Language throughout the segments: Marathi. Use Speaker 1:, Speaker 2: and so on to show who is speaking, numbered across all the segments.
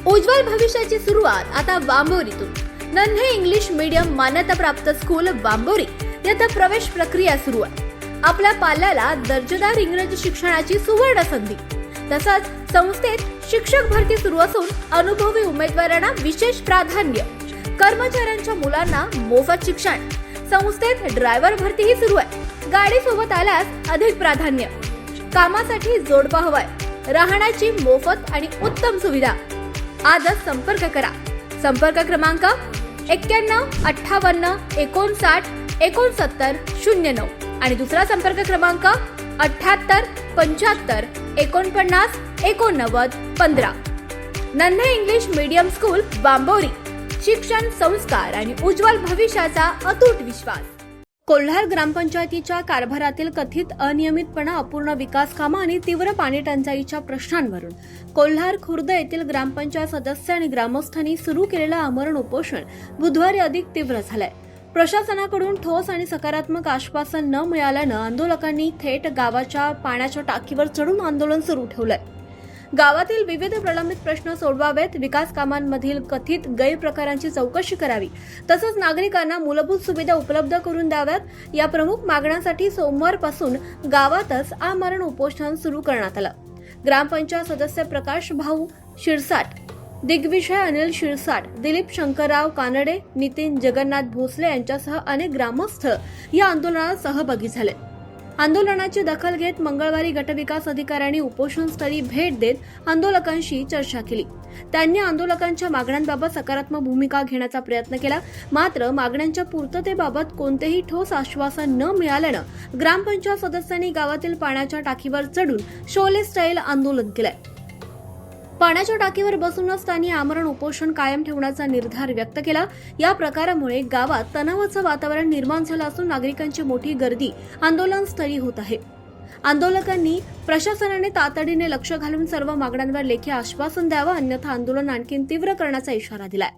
Speaker 1: उज्ज्वल भविष्याची सुरुवात आता वांबोरीतून. नन्हे इंग्लिश मीडियम मान्यताप्राप्त स्कूल वांबोरी येथे प्रवेश प्रक्रिया सुरू आहे. आपल्या पाल्याला दर्जेदार इंग्रजी शिक्षणाची सुवर्ण संधी. तसंच संस्थेत शिक्षक भरती सुरू असून अनुभवी उमेदवारांना विशेष प्राधान्य. कर्मचाऱ्यांच्या मुलांना मोफत शिक्षण. संस्थेत ड्रायव्हर भरतीही सुरू आहे. गाडी सोबत आल्यास अधिक प्राधान्य. कामासाठी जोडपा हवाय. राहण्याची मोफत आणि उत्तम सुविधा. आजच संपर्क करा. संपर्क क्रमांक 91 58 59 69 09 आणि दुसरा संपर्क क्रमांक 78 75 49 89 15. नन्हे इंग्लिश मीडियम स्कूल वांबोरी. शिक्षण, संस्कार आणि उज्ज्वल भविष्याचा अतूट विश्वास. कोल्हार ग्रामपंचायतीच्या कारभारातील कथित अनियमितपणा, अपूर्ण विकास कामं आणि तीव्र पाणी टंचाईच्या प्रश्नांवरून कोल्हार खुर्द येथील ग्रामपंचायत सदस्य आणि ग्रामस्थांनी सुरू केलेलं आमरण उपोषण बुधवारी अधिक तीव्र झालंय. प्रशासनाकडून ठोस आणि सकारात्मक आश्वासन न मिळाल्यानं आंदोलकांनी थेट गावाच्या पाण्याच्या टाकीवर चढून आंदोलन सुरू ठेवलंय. गावातील विविध प्रलंबित प्रश्न सोडवावेत, विकास कामांमधील कथित गैरप्रकारांची चौकशी करावी, तसंच नागरिकांना मूलभूत सुविधा उपलब्ध करून द्याव्यात या प्रमुख मागण्यांसाठी सोमवारपासून गावातच आमरण उपोषण सुरू करण्यात आलं. ग्रामपंचायत सदस्य प्रकाश भाऊ शिरसाट, दिग्विजय अनिल शिरसाट, दिलीप शंकरराव कानडे, नितीन जगन्नाथ भोसले यांच्यासह अनेक ग्रामस्थ या आंदोलनात सहभागी झाले. आंदोलनाची दखल घेत मंगळवारी गटविकास अधिकाऱ्यांनी उपोषणस्थळी भेट देत आंदोलकांशी चर्चा केली. त्यांनी आंदोलकांच्या मागण्यांबाबत सकारात्मक भूमिका घेण्याचा प्रयत्न केला. मात्र मागण्यांच्या पूर्ततेबाबत कोणतेही ठोस आश्वासन न मिळाल्यानं ग्रामपंचायत सदस्यांनी गावातील पाण्याच्या टाकीवर चढून शोले स्टाईल आंदोलन केलंय. पाण्याच्या टाकीवर बसूनच त्यांनी आमरण उपोषण कायम ठेवण्याचा निर्धार व्यक्त केला. या प्रकारामुळे गावात तणावाचं वातावरण निर्माण झालं असून नागरिकांची मोठी गर्दी आंदोलनस्थळी होत आहे. आंदोलकांनी प्रशासनाने तातडीने लक्ष घालून सर्व मागण्यांवर लेखी आश्वासन द्यावं, अन्यथा आंदोलन आणखी तीव्र करण्याचा इशारा दिलाय.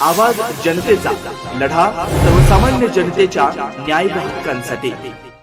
Speaker 2: आवाज जनतेचा, लढा सर्वसामान्य जनतेच्या न्याय हक्कांसाठी.